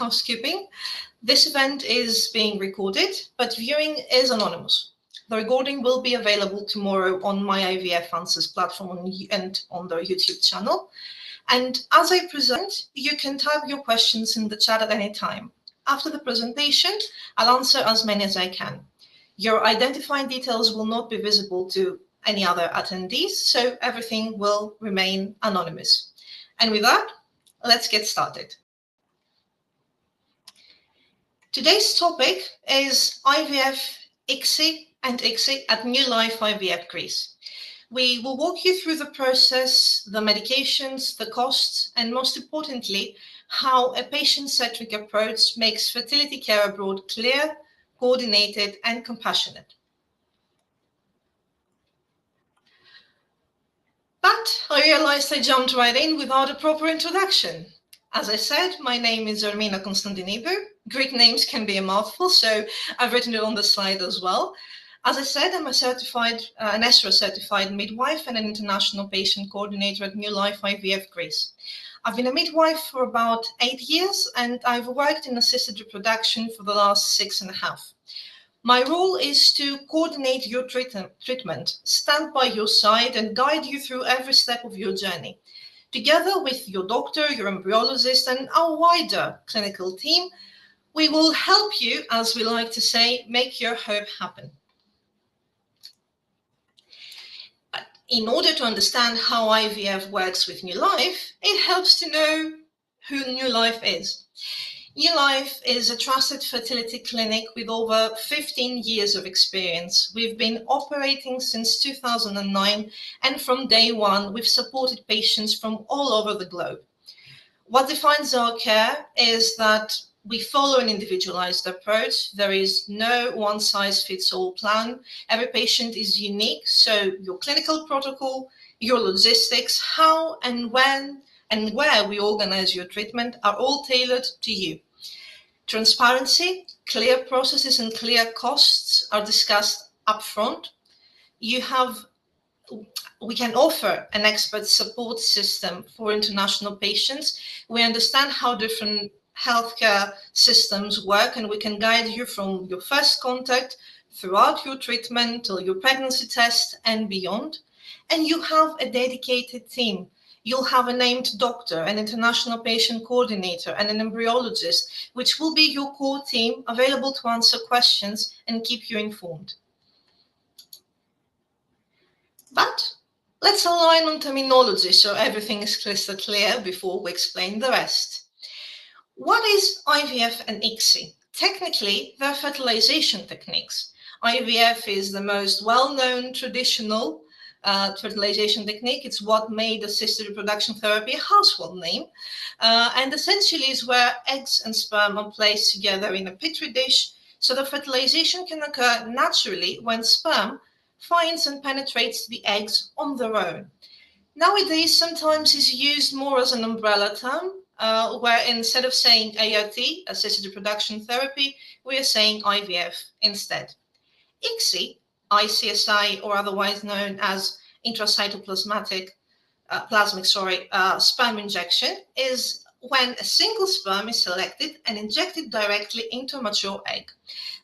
Housekeeping. This event is being recorded, but viewing is anonymous. The recording will be available tomorrow on MyIVFanswers platform and on the YouTube channel. And as I present, you can type your questions in the chat at any time. After the presentation, I'll answer as many as I can. Your identifying details will not be visible to any other attendees, so everything will remain anonymous. And with that, let's get started. Today's topic is IVF-ICSI and 𝐽𝐮 at NewLife IVF Greece. We will walk you through the process, the medications, the costs, and most importantly, how a patient-centric approach makes fertility care abroad clear, coordinated, and compassionate. But I realized I jumped right in without a proper introduction. As I said, my name is 𝐿 𝐵𝐵𝐵𝐵. Greek names can be a mouthful, so I've written it on the slide as well. As I said, I'm an ESRA certified midwife and an international patient coordinator at NewLife IVF Greece. I've been a midwife for about 8 years, and I've worked in assisted reproduction for the last 6.5. My role is to coordinate your treatment, stand by your side, and guide you through every step of your journey. Together with your doctor, your embryologist, and our wider clinical team, we will help you, as we like to say, make your hope happen. But in order to understand how IVF works with NewLife, it helps to know who NewLife is. NewLife is a trusted fertility clinic with over 15 years of experience. We've been operating since 2009, and from day one, we've supported patients from all over the globe. What defines our care is that we follow an individualized approach. There is no one-size-fits-all plan. Every patient is unique, so your clinical protocol, your logistics, how and when and where we organize your treatment are all tailored to you. Transparency, clear processes, and clear costs are discussed upfront. We can offer an expert support system for international patients. We understand how different healthcare systems work, and we can guide you from your first contact throughout your treatment till your pregnancy test and beyond. And you have a dedicated team. You'll have a named doctor, an international patient coordinator, and an embryologist, which will be your core team available to answer questions and keep you informed. But let's align on terminology so everything is crystal clear before we explain the rest. What is IVF and 𝐽𝐮? Technically, they're fertilization techniques. IVF is the most well-known traditional fertilization technique. It's what made assisted reproduction therapy a household name, and essentially is where eggs and sperm are placed together in a petri dish, so the fertilization can occur naturally when sperm finds and penetrates the eggs on their own. Nowadays, sometimes is used more as an umbrella term, where instead of saying ART, assisted reproduction therapy, we are saying IVF instead. 𝐽𝐮, ICSI, or otherwise known as intracytoplasmic sperm injection, is when a single sperm is selected and injected directly into a mature egg.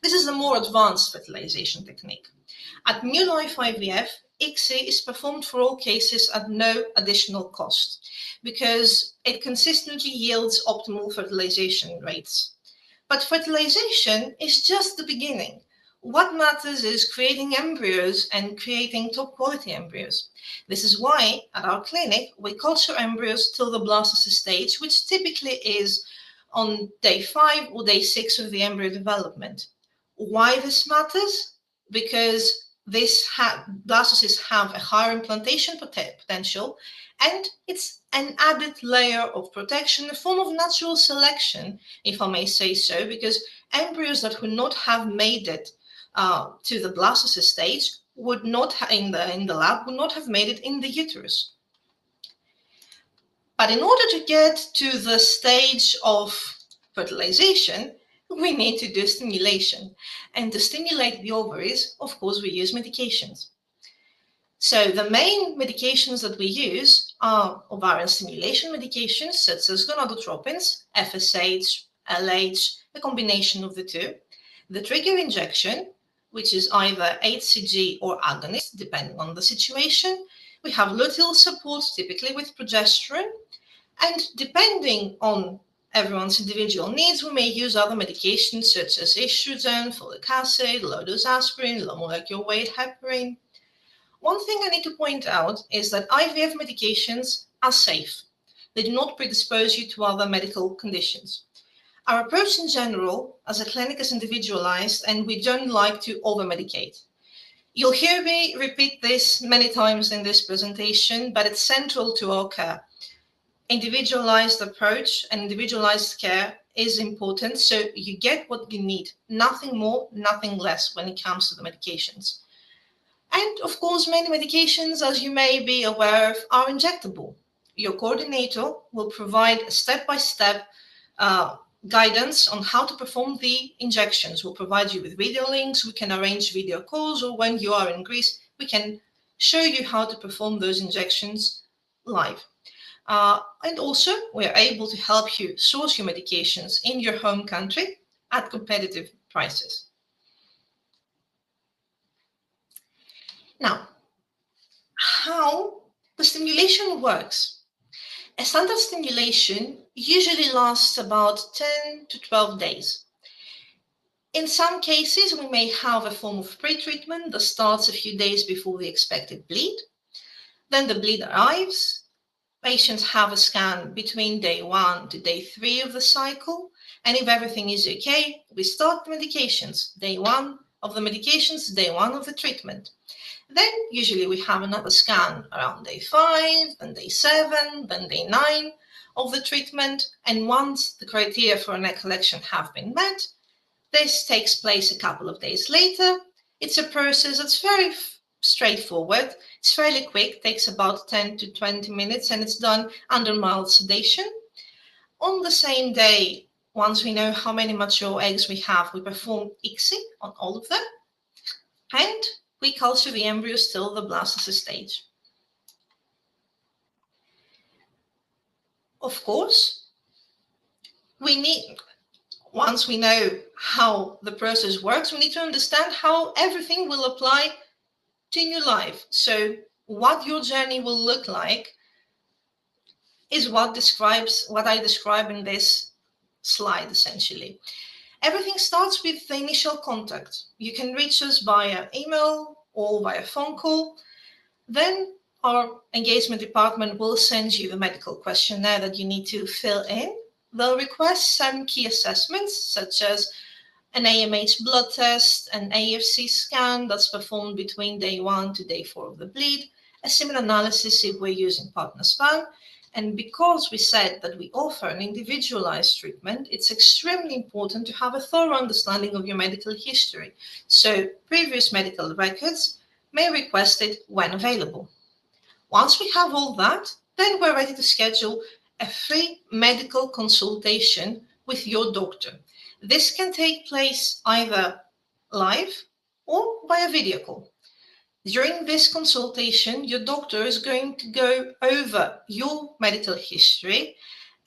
This is the more advanced fertilization technique. At NewLife IVF, 𝐽𝐮 is performed for all cases at no additional cost because it consistently yields optimal fertilization rates. But fertilization is just the beginning. What matters is creating embryos and creating top quality embryos. This is why at our clinic, we culture embryos till the blastocyst stage, which typically is on day 5 or day 6 of the embryo development. Why this matters? Because blastocysts have a higher implantation potential, and it's an added layer of protection, a form of natural selection, if I may say so, because embryos that would not have made it to the blastocyst stage would not in the lab would not have made it in the uterus. But in order to get to the stage of fertilization, we need to do stimulation. And to stimulate the ovaries, of course, we use medications. So the main medications that we use are ovarian stimulation medications such as gonadotropins, FSH, LH, a combination of the two. The trigger injection, which is either HCG or agonist, depending on the situation. We have luteal support, typically with progesterone. And depending on everyone's individual needs, we may use other medications such as estrogen, folic acid, low-dose aspirin, low-molecular weight heparin. One thing I need to point out is that IVF medications are safe. They do not predispose you to other medical conditions. Our approach in general as a clinic is individualized, and we don't like to over-medicate. You'll hear me repeat this many times in this presentation, but it's central to our care. Individualized approach and individualized care is important, so you get what you need, nothing more, nothing less when it comes to the medications. And of course, many medications, as you may be aware of, are injectable. Your coordinator will provide a step-by-step guidance on how to perform the injections. We'll provide you with video links, we can arrange video calls, or when you are in Greece, we can show you how to perform those injections live. And also, we're able to help you source your medications in your home country at competitive prices. Now, how the stimulation works. A standard stimulation usually lasts about 10 to 12 days. In some cases, we may have a form of pre-treatment that starts a few days before the expected bleed. Then the bleed arrives. Patients have a scan between day 1 to day 3 of the cycle. And if everything is okay, we start the medications. Day 1 of the medications, day 1 of the treatment. Then usually we have another scan around day 5, then day 7, then day 9 of the treatment. And once the criteria for an egg collection have been met, this takes place a couple of days later. It's a process that's very straightforward. It's fairly quick, takes about 10 to 20 minutes, and it's done under mild sedation. On the same day, once we know how many mature eggs we have, we perform ICSI on all of them. And we culture the embryos till the blastocyst stage. Of course, once we know how the process works, we need to understand how everything will apply to NewLife. So what your journey will look like is what I describe in this slide, essentially. Everything starts with the initial contact. You can reach us via email or via phone call. Then our engagement department will send you the medical questionnaire that you need to fill in. They'll request some key assessments, such as an AMH blood test, an AFC scan that's performed between day 1 to day 4 of the bleed, a semen analysis if we're using partner sperm. And because we said that we offer an individualized treatment, it's extremely important to have a thorough understanding of your medical history. So previous medical records may request it when available. Once we have all that, then we're ready to schedule a free medical consultation with your doctor. This can take place either live or via video call. During this consultation, your doctor is going to go over your medical history,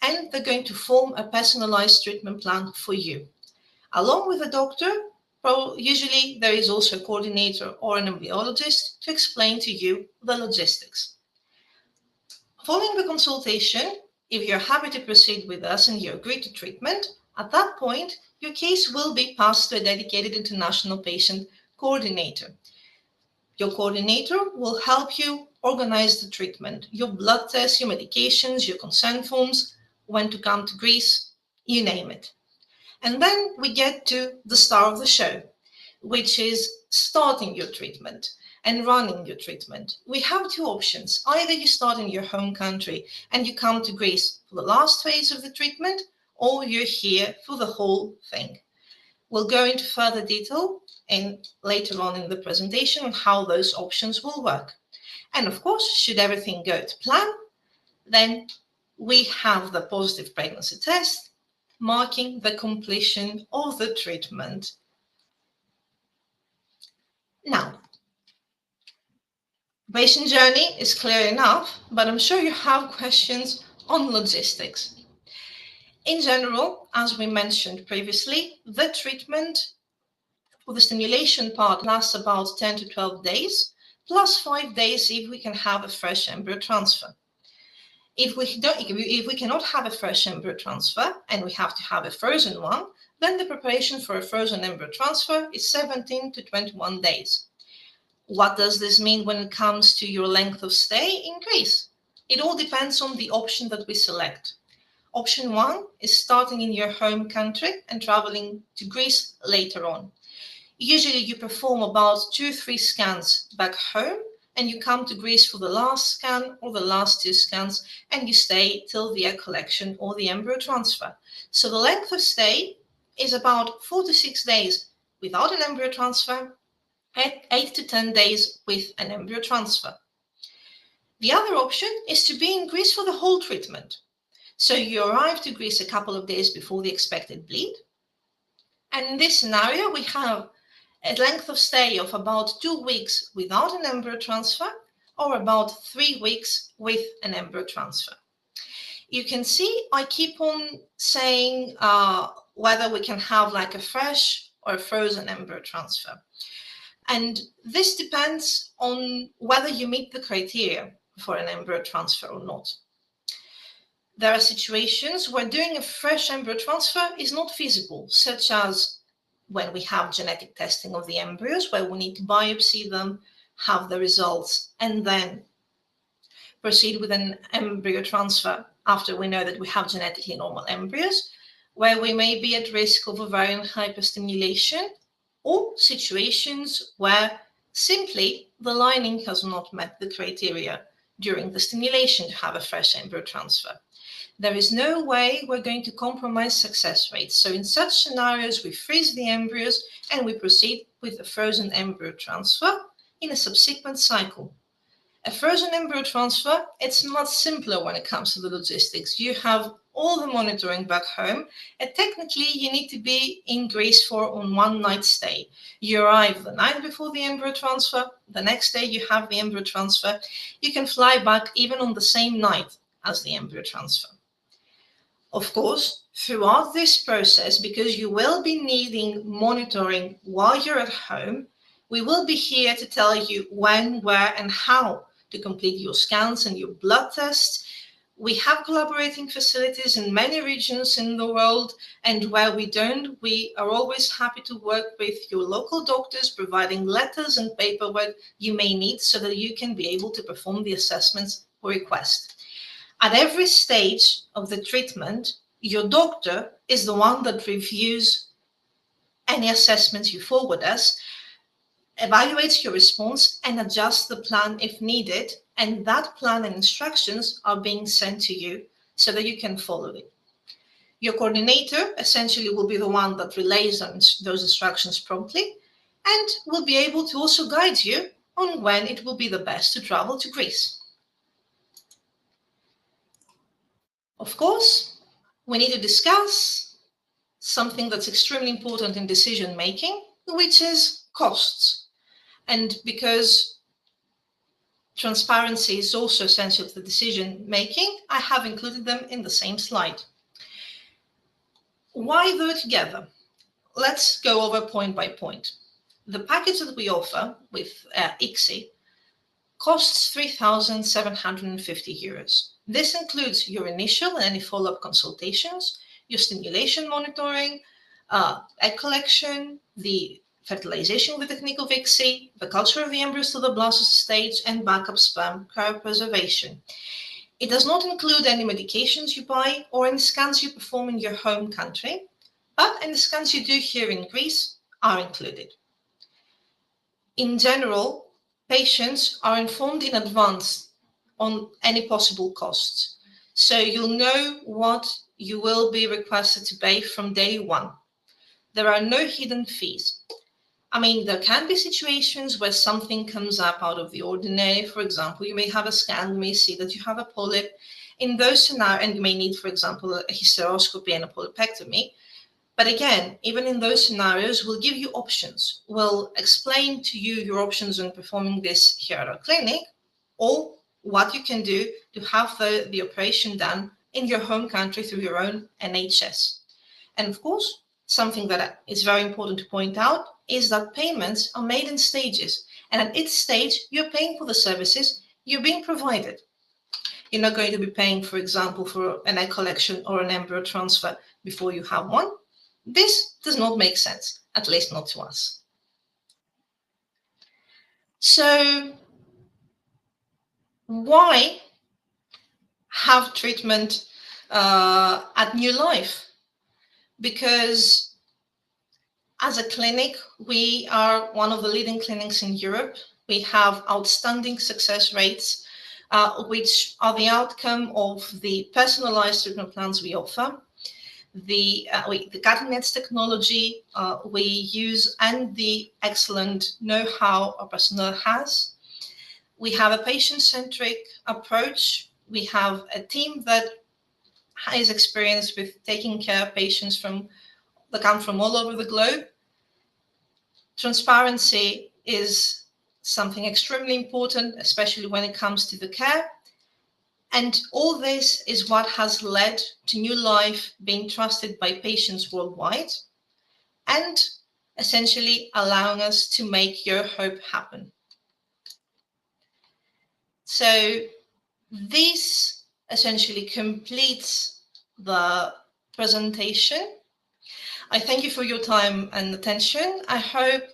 and they're going to form a personalized treatment plan for you. Along with the doctor, usually there is also a coordinator or an embryologist to explain to you the logistics. Following the consultation, if you're happy to proceed with us and you agree to treatment, at that point, your case will be passed to a dedicated international patient coordinator. Your coordinator will help you organize the treatment, your blood tests, your medications, your consent forms, when to come to Greece, you name it. And then we get to the star of the show, which is starting your treatment and running your treatment. We have two options. Either you start in your home country and you come to Greece for the last phase of the treatment, or you're here for the whole thing. We'll go into further detail later on in the presentation on how those options will work. And of course, should everything go to plan, then we have the positive pregnancy test, marking the completion of the treatment. Now, patient journey is clear enough, but I'm sure you have questions on logistics. In general, as we mentioned previously, the treatment for the stimulation part lasts about 10 to 12 days, plus 5 days if we can have a fresh embryo transfer. If we cannot have a fresh embryo transfer and we have to have a frozen one, then the preparation for a frozen embryo transfer is 17 to 21 days. What does this mean when it comes to your length of stay in Greece? It all depends on the option that we select. Option 1 is starting in your home country and traveling to Greece later on. Usually you perform about 2-3 scans back home and you come to Greece for the last scan or the last 2 scans and you stay till the egg collection or the embryo transfer. So the length of stay is about 4 to 6 days without an embryo transfer and 8 to 10 days with an embryo transfer. The other option is to be in Greece for the whole treatment. So you arrive to Greece a couple of days before the expected bleed. And in this scenario, we have a length of stay of about 2 weeks without an embryo transfer or about 3 weeks with an embryo transfer. You can see I keep on saying whether we can have like a fresh or a frozen embryo transfer. And this depends on whether you meet the criteria for an embryo transfer or not. There are situations where doing a fresh embryo transfer is not feasible, such as when we have genetic testing of the embryos, where we need to biopsy them, have the results, and then proceed with an embryo transfer after we know that we have genetically normal embryos, where we may be at risk of ovarian hyperstimulation, or situations where simply the lining has not met the criteria during the stimulation to have a fresh embryo transfer. There is no way we're going to compromise success rates. So in such scenarios, we freeze the embryos and we proceed with a frozen embryo transfer in a subsequent cycle. A frozen embryo transfer, it's much simpler when it comes to the logistics. You have all the monitoring back home, and technically you need to be in Greece for on 1 night stay. You arrive the night before the embryo transfer, the next day you have the embryo transfer. You can fly back even on the same night as the embryo transfer. Of course, throughout this process, because you will be needing monitoring while you're at home, we will be here to tell you when, where, and how to complete your scans and your blood tests. We have collaborating facilities in many regions in the world, and where we don't, we are always happy to work with your local doctors, providing letters and paperwork you may need so that you can be able to perform the assessments we request. At every stage of the treatment, your doctor is the one that reviews any assessments you forward us, evaluates your response, and adjusts the plan if needed. And that plan and instructions are being sent to you so that you can follow it. Your coordinator essentially will be the one that relays those instructions promptly and will be able to also guide you on when it will be the best to travel to Greece. Of course, we need to discuss something that's extremely important in decision making, which is costs. And because transparency is also essential to the decision making, I have included them in the same slide. Why though together? Let's go over point by point. The package that we offer with ICSI costs €3,750. This includes your initial and any follow-up consultations, your stimulation monitoring, egg collection, the fertilization with the technique of 𝐬𝐮𝐬𝐫𝐿, the culture of the embryos to the blastocyst stage, and backup sperm cryopreservation. It does not include any medications you buy or any scans you perform in your home country, but any scans you do here in Greece are included. In general, patients are informed in advance on any possible costs. So you'll know what you will be requested to pay from day one. There are no hidden fees. I mean, there can be situations where something comes up out of the ordinary. For example, you may have a scan, you may see that you have a polyp. In those scenarios, and you may need, for example, a hysteroscopy and a polypectomy. But again, even in those scenarios, we'll give you options. We'll explain to you your options when performing this here at our clinic, or what you can do to have the operation done in your home country through your own NHS. And of course, something that is very important to point out is that payments are made in stages. And at each stage, you're paying for the services you're being provided. You're not going to be paying, for example, for an egg collection or an embryo transfer before you have one. This does not make sense, at least not to us. So why have treatment at NewLife? Because as a clinic, we are one of the leading clinics in Europe. We have outstanding success rates, which are the outcome of the personalized treatment plans we offer, the cutting-edge technology we use, and the excellent know-how our personnel has. We have a patient-centric approach. We have a team that is experienced with taking care of patients that come from all over the globe. Transparency is something extremely important, especially when it comes to the care. And all this is what has led to NewLife being trusted by patients worldwide and essentially allowing us to make your hope happen. So this essentially completes the presentation. I thank you for your time and attention. I hope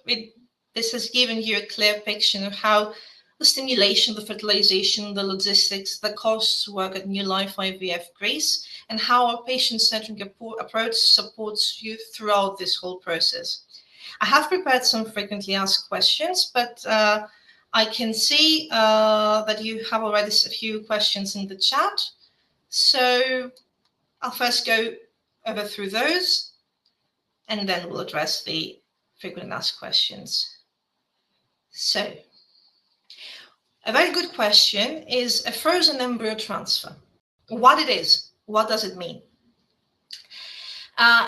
this has given you a clear picture of how the stimulation, the fertilization, the logistics, the costs work at NewLife IVF Greece, and how our patient-centric approach supports you throughout this whole process. I have prepared some frequently asked questions, but I can see that you have already a few questions in the chat. So I'll first go over through those, and then we'll address the frequently asked questions. So a very good question is a frozen embryo transfer. What it is, what does it mean?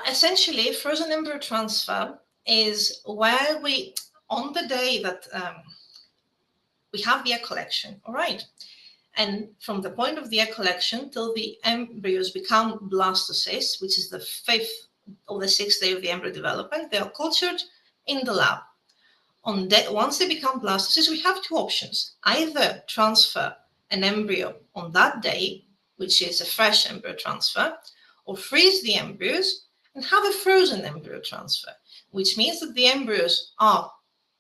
Essentially, frozen embryo transfer is where we, on the day that we have the egg collection, all right? And from the point of the egg collection till the embryos become blastocysts, which is the 5th or the 6th day of the embryo development, they are cultured in the lab. Once they become blastocysts, we have two options. Either transfer an embryo on that day, which is a fresh embryo transfer, or freeze the embryos and have a frozen embryo transfer, which means that the embryos are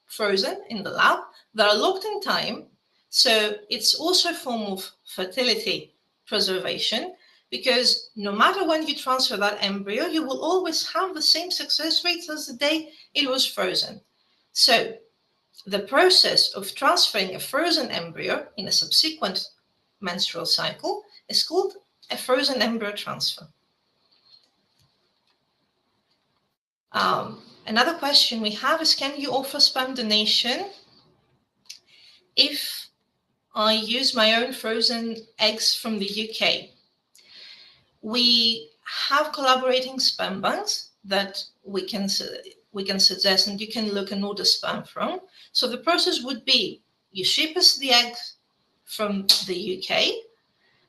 frozen in the lab, they are locked in time, so it's also a form of fertility preservation, because no matter when you transfer that embryo, you will always have the same success rates as the day it was frozen. So the process of transferring a frozen embryo in a subsequent menstrual cycle is called a frozen embryo transfer. Another question we have is, can you offer sperm donation if I use my own frozen eggs from the UK? We have collaborating sperm banks that we can suggest, and you can look and order sperm from. So the process would be, you ship us the eggs from the UK,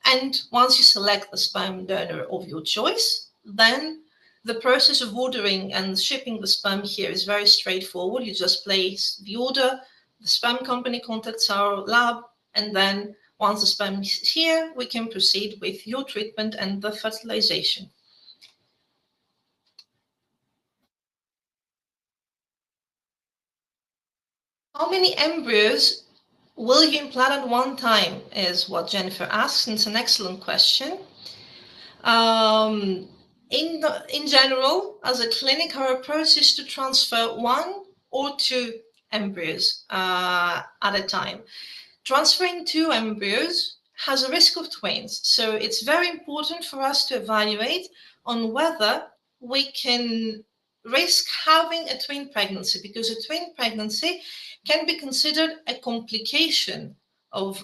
and once you select the sperm donor of your choice, then the process of ordering and shipping the sperm here is very straightforward. You just place the order, the sperm company contacts our lab, and then once the sperm is here, we can proceed with your treatment and the fertilization. How many embryos will you implant at one time is what Jennifer asks, and it's an excellent question. In general, as a clinic, our approach is to transfer 1 or 2 embryos at a time. Transferring 2 embryos has a risk of twins, so it's very important for us to evaluate on whether we can risk having a twin pregnancy, because a twin pregnancy can be considered a complication of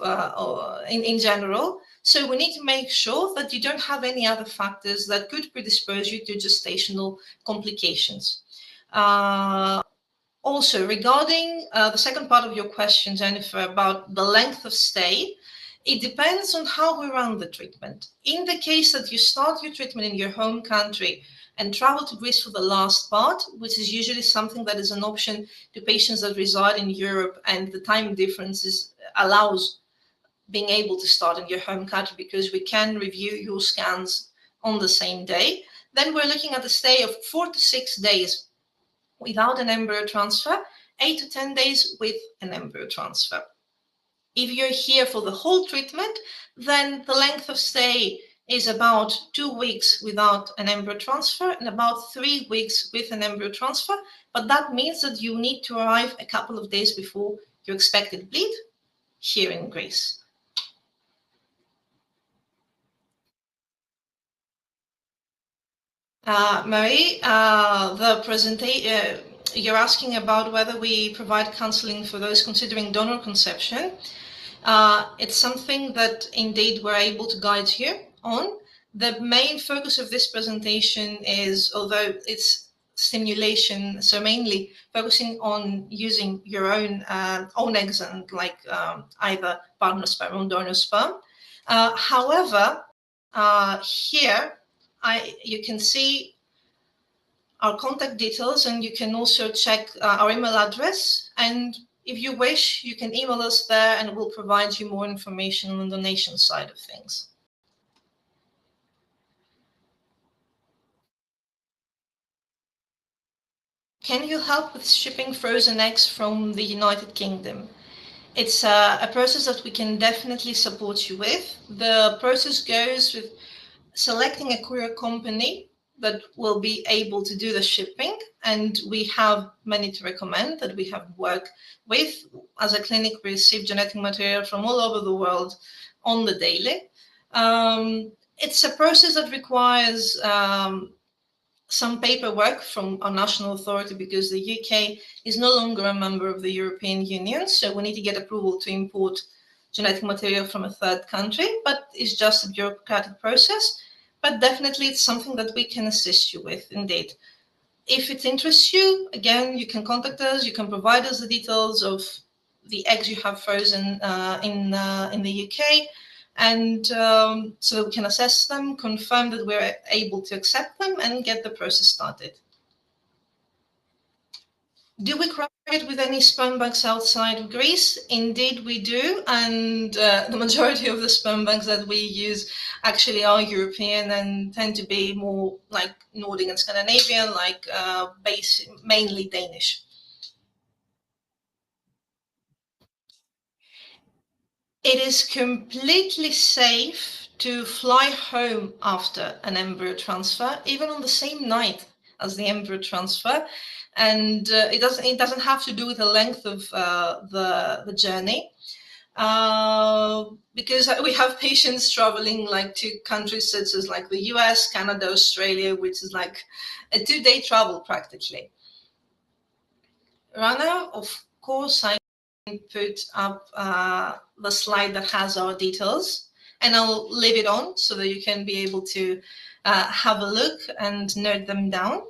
in general. So we need to make sure that you don't have any other factors that could predispose you to gestational complications. Also, regarding the second part of your question, Jennifer, about the length of stay, It depends on how we run the treatment. In the case that you start your treatment in your home country and travel to Greece for the last part, which is usually something that is an option to patients that reside in Europe, and the time differences allows being able to start in your home country because we can review your scans on the same day, then we're looking at a stay of 4 to 6 days without an embryo transfer, 8 to 10 days with an embryo transfer. If you're here for the whole treatment, then the length of stay is about 2 weeks without an embryo transfer and about 3 weeks with an embryo transfer. But that means that you need to arrive a couple of days before your expected bleed here in Greece. Marie, you're asking about whether we provide counseling for those considering donor conception. It's something that indeed we're able to guide you on. The main focus of this presentation is, although it's stimulation, so mainly focusing on using your own eggs and like either partner sperm or donor sperm. However, here you can see our contact details, and you can also check our email address. And if you wish, you can email us there and we'll provide you more information on the donation side of things. Can you help with shipping frozen eggs from the United Kingdom? It's a process that we can definitely support you with. The process goes with selecting a courier company that will be able to do the shipping, and we have many to recommend that we have worked with. As a clinic, we receive genetic material from all over the world on the daily. It's a process that requires some paperwork from our national authority because the UK is no longer a member of the European Union, so we need to get approval to import genetic material from a third country, but it's just a bureaucratic process. But definitely it's something that we can assist you with, indeed. If it interests you, again, you can contact us. You can provide us the details of the eggs you have frozen in the UK, and so that we can assess them, confirm that we're able to accept them, and get the process started. Do we cooperate with any sperm banks outside of Greece? Indeed, we do. And the majority of the sperm banks that we use actually are European and tend to be more like Nordic and Scandinavian, like mainly Danish. It is completely safe to fly home after an embryo transfer, even on the same night as the embryo transfer. And it doesn't have to do with the length of the journey, because we have patients traveling like to countries such as like the US, Canada, Australia, which is like a 2-day travel practically. Rana, of course, I can put up the slide that has our details, and I'll leave it on so that you can be able to have a look and note them down.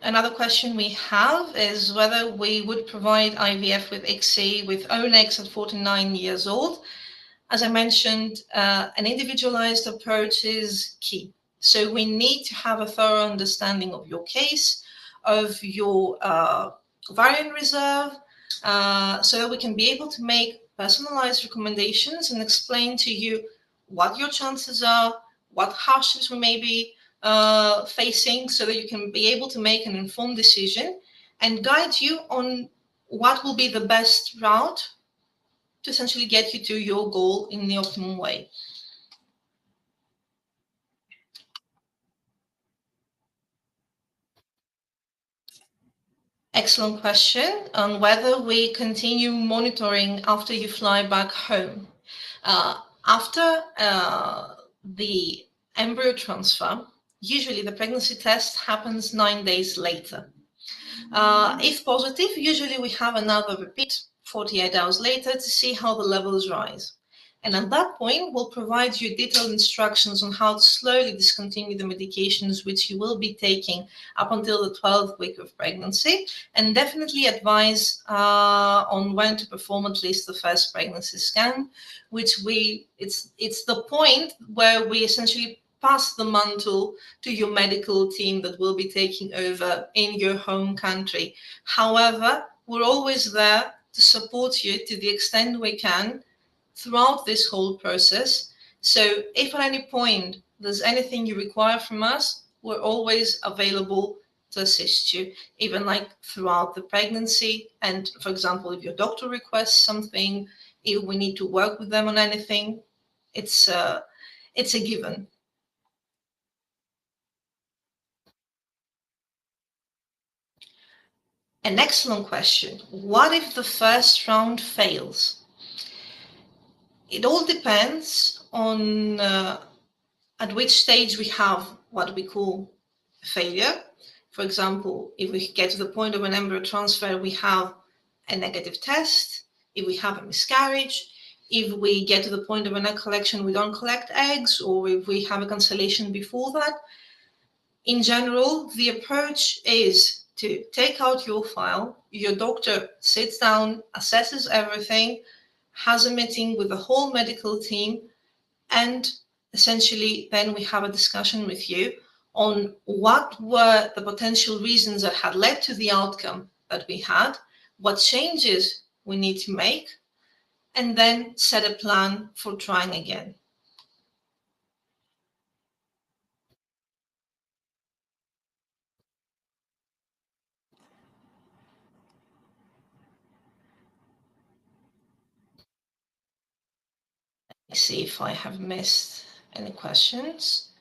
Another question we have is whether we would provide IVF with ICSI with own eggs at 49 years old. As I mentioned, an individualized approach is key. So we need to have a thorough understanding of your case, of your ovarian reserve, so that we can be able to make personalized recommendations and explain to you what your chances are, what hardships we may be facing, so that you can be able to make an informed decision and guide you on what will be the best route to essentially get you to your goal in the optimum way. Excellent question on whether we continue monitoring after you fly back home. After the embryo transfer, usually the pregnancy test happens 9 days later. If positive, usually we have another repeat 48 hours later to see how the levels rise. And at that point, we'll provide you detailed instructions on how to slowly discontinue the medications which you will be taking up until the 12th week of pregnancy, and definitely advise on when to perform at least the first pregnancy scan, which it's the point where we essentially pass the mantle to your medical team that will be taking over in your home country. However, we're always there to support you to the extent we can throughout this whole process. So if at any point there's anything you require from us, we're always available to assist you, even like throughout the pregnancy. And for example, if your doctor requests something, if we need to work with them on anything, it's a given. An excellent question. What if the first round fails? It all depends on at which stage we have what we call failure. For example, if we get to the point of an embryo transfer, we have a negative test. If we have a miscarriage, if we get to the point of an egg collection, we don't collect eggs, or if we have a cancellation before that. In general, the approach is to take out your file, your doctor sits down, assesses everything, has a meeting with the whole medical team, and essentially then we have a discussion with you on what were the potential reasons that had led to the outcome that we had, what changes we need to make, and then set a plan for trying again. Let's see if I have missed any questions.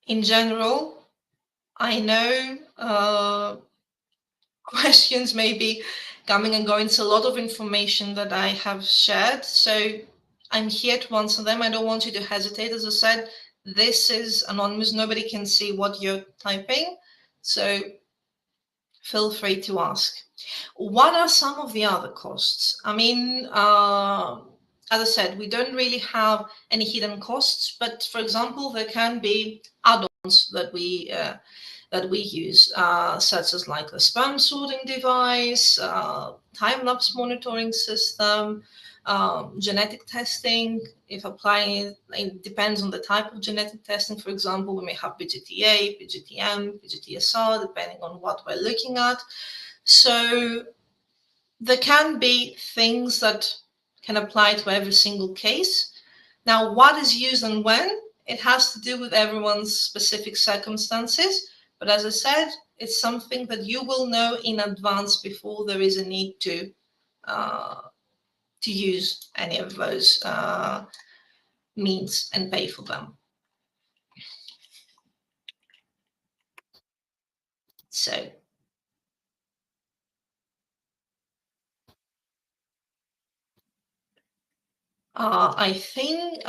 In general, I know questions may be coming and going. It's a lot of information that I have shared, so I'm here to answer them. I don't want you to hesitate. As I said, this is anonymous. Nobody can see what you're typing, so feel free to ask. What are some of the other costs? I mean, as I said, we don't really have any hidden costs, but for example, there can be add-ons that we use, such as like a sperm sorting device, time-lapse monitoring system, genetic testing. If applying it depends on the type of genetic testing. For example, we may have PGTA, PGTM, PGTSR, depending on what we're looking at. So there can be things that can apply to every single case. Now, what is used and when, it has to do with everyone's specific circumstances. But as I said, it's something that you will know in advance before there is a need to use any of those means and pay for them. So I think,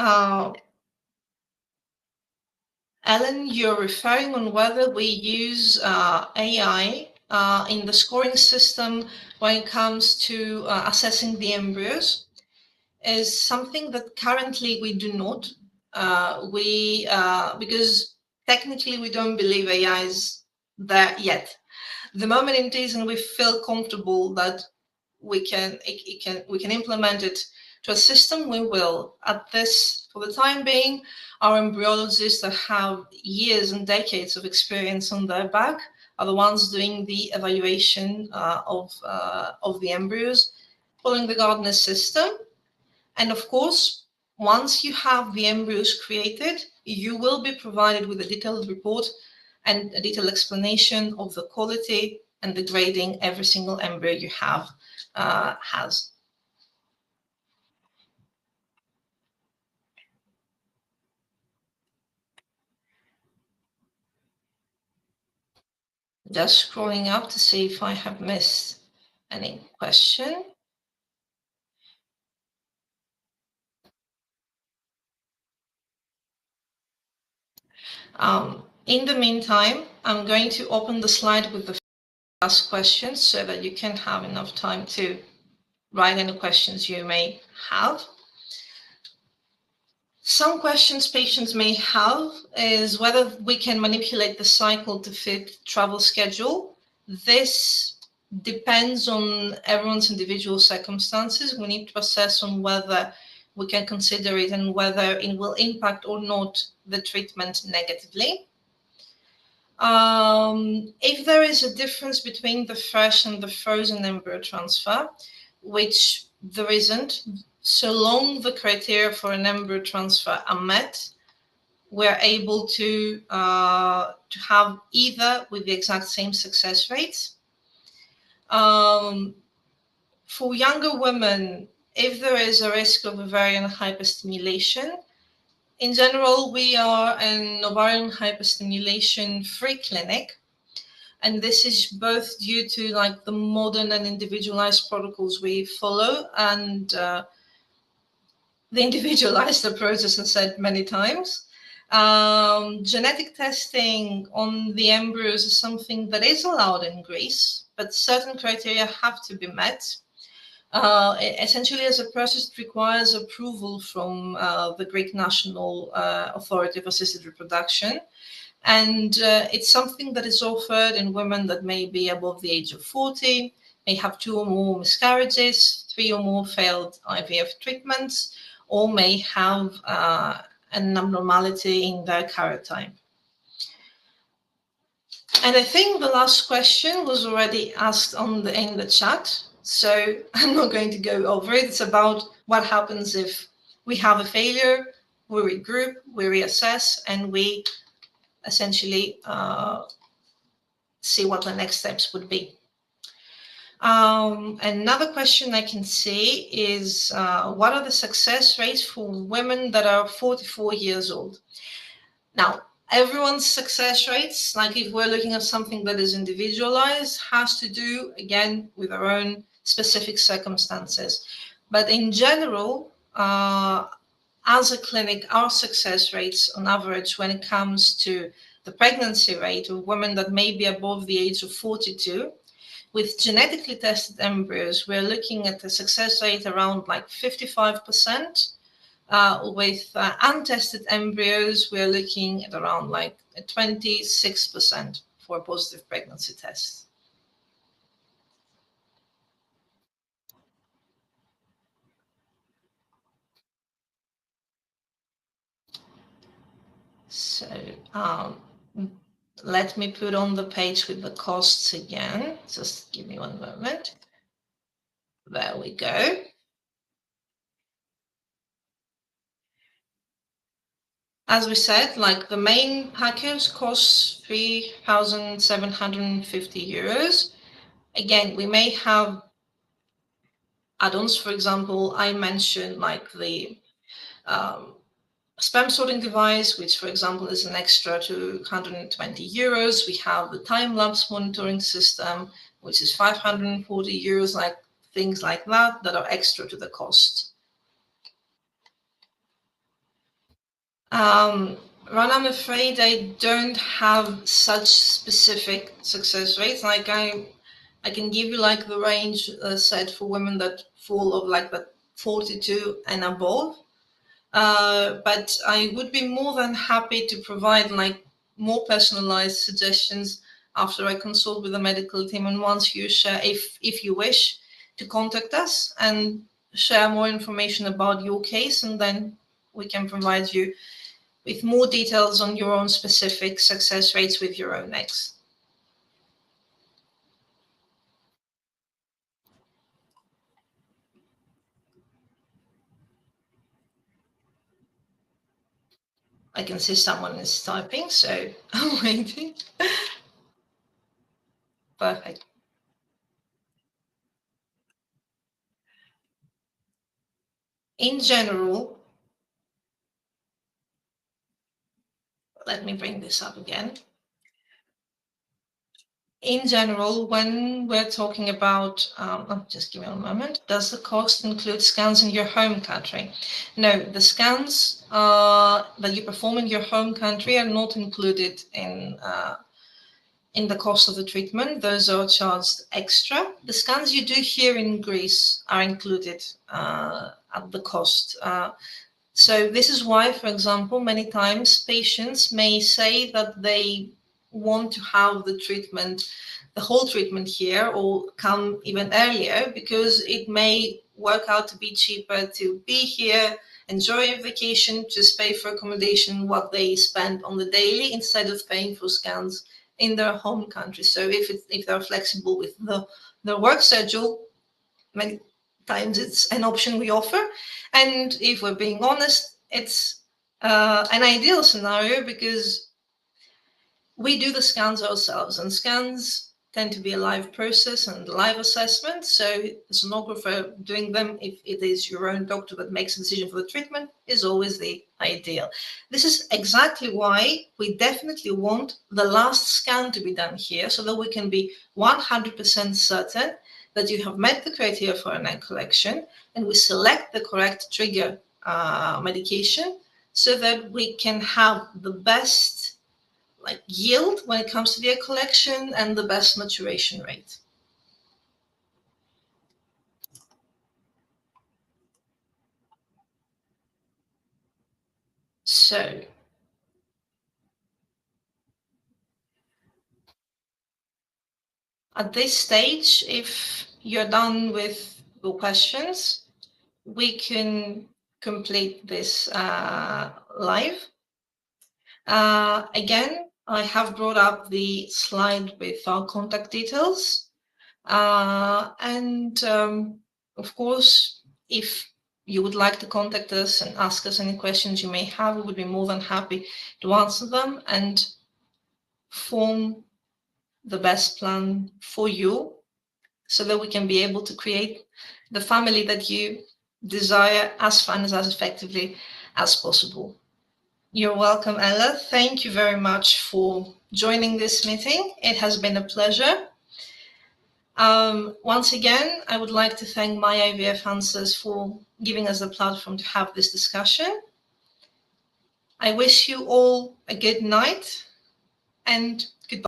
Ellen, you're referring on whether we use AI in the scoring system when it comes to assessing the embryos. Is something that currently we do not. Because technically we don't believe AI is there yet. The moment it is, and we feel comfortable that we can implement it to a system, we will. At this, for the time being, our embryologists that have years and decades of experience on their back are the ones doing the evaluation of the embryos, following the Gardner system. And of course, once you have the embryos created, you will be provided with a detailed report and a detailed explanation of the quality and the grading every single embryo you have has. Just scrolling up to see if I have missed any question. In the meantime, I'm going to open the slide with the last questions so that you can have enough time to write any questions you may have. Some questions patients may have is whether we can manipulate the cycle to fit travel schedule. This depends on everyone's individual circumstances. We need to assess on whether we can consider it and whether it will impact or not the treatment negatively. If there is a difference between the fresh and the frozen embryo transfer, which there isn't, so long the criteria for an embryo transfer are met, we're able to have either with the exact same success rates. For younger women, if there is a risk of ovarian hyperstimulation, in general, we are an ovarian hyperstimulation-free clinic, and this is both due to like the modern and individualized protocols we follow, and the individualized approach, as I said many times. Genetic testing on the embryos is something that is allowed in Greece, but certain criteria have to be met. Essentially, as a process, it requires approval from the Greek National Authority of Assisted Reproduction. And it's something that is offered in women that may be above the age of 40, may have 2 or more miscarriages, 3 or more failed IVF treatments, or may have an abnormality in their karyotype. And I think the last question was already asked in the chat, so I'm not going to go over it. It's about what happens if we have a failure, we regroup, we reassess, and we essentially see what the next steps would be. Another question I can see is, what are the success rates for women that are 44 years old? Now, everyone's success rates, like if we're looking at something that is individualized, has to do, again, with our own specific circumstances. But in general, as a clinic, our success rates on average when it comes to the pregnancy rate of women that may be above the age of 42, with genetically tested embryos, we're looking at a success rate around like 55%. With untested embryos, we're looking at around like 26% for a positive pregnancy test. So let me put on the page with the costs again. Just give me one moment. There we go. As we said, like the main package costs 3,750 euros. Again, we may have add-ons. For example, I mentioned like the sperm sorting device, which for example is an extra 220 euros. We have the time-lapse monitoring system, which is 540 euros, like things like that are extra to the cost. Ran, I'm afraid I don't have such specific success rates. Like I can give you like the range set for women that fall of like the 42 and above. But I would be more than happy to provide like more personalized suggestions after I consult with the medical team, and once you share, if you wish to contact us and share more information about your case, and then we can provide you with more details on your own specific success rates with your own eggs. I can see someone is typing, so I'm waiting. Perfect. In general, let me bring this up again. In general, when we're talking about, just give me a moment, does the cost include scans in your home country? No, the scans that you perform in your home country are not included in in the cost of the treatment. Those are charged extra. The scans you do here in Greece are included at the cost. So this is why, for example, many times patients may say that they want to have the treatment, the whole treatment here, or come even earlier, because it may work out to be cheaper to be here, enjoy a vacation, just pay for accommodation, what they spend on the daily, instead of paying for scans in their home country. So if they're flexible with the work schedule, many times it's an option we offer. And if we're being honest, it's an ideal scenario, because we do the scans ourselves, and scans tend to be a live process and live assessment. So the sonographer doing them, if it is your own doctor that makes a decision for the treatment, is always the ideal. This is exactly why we definitely want the last scan to be done here, so that we can be 100% certain that you have met the criteria for an egg collection, and we select the correct trigger medication, so that we can have the best yield when it comes to the egg collection and the best maturation rate. So at this stage, if you're done with the questions, we can complete this live. Again, I have brought up the slide with our contact details. And of course, if you would like to contact us and ask us any questions you may have, we would be more than happy to answer them and form the best plan for you, so that we can be able to create the family that you desire as fun and as effectively as possible. You're welcome, Ella. Thank you very much for joining this meeting. It has been a pleasure. Once again, I would like to thank MyIVFanswers for giving us the platform to have this discussion. I wish you all a good night, and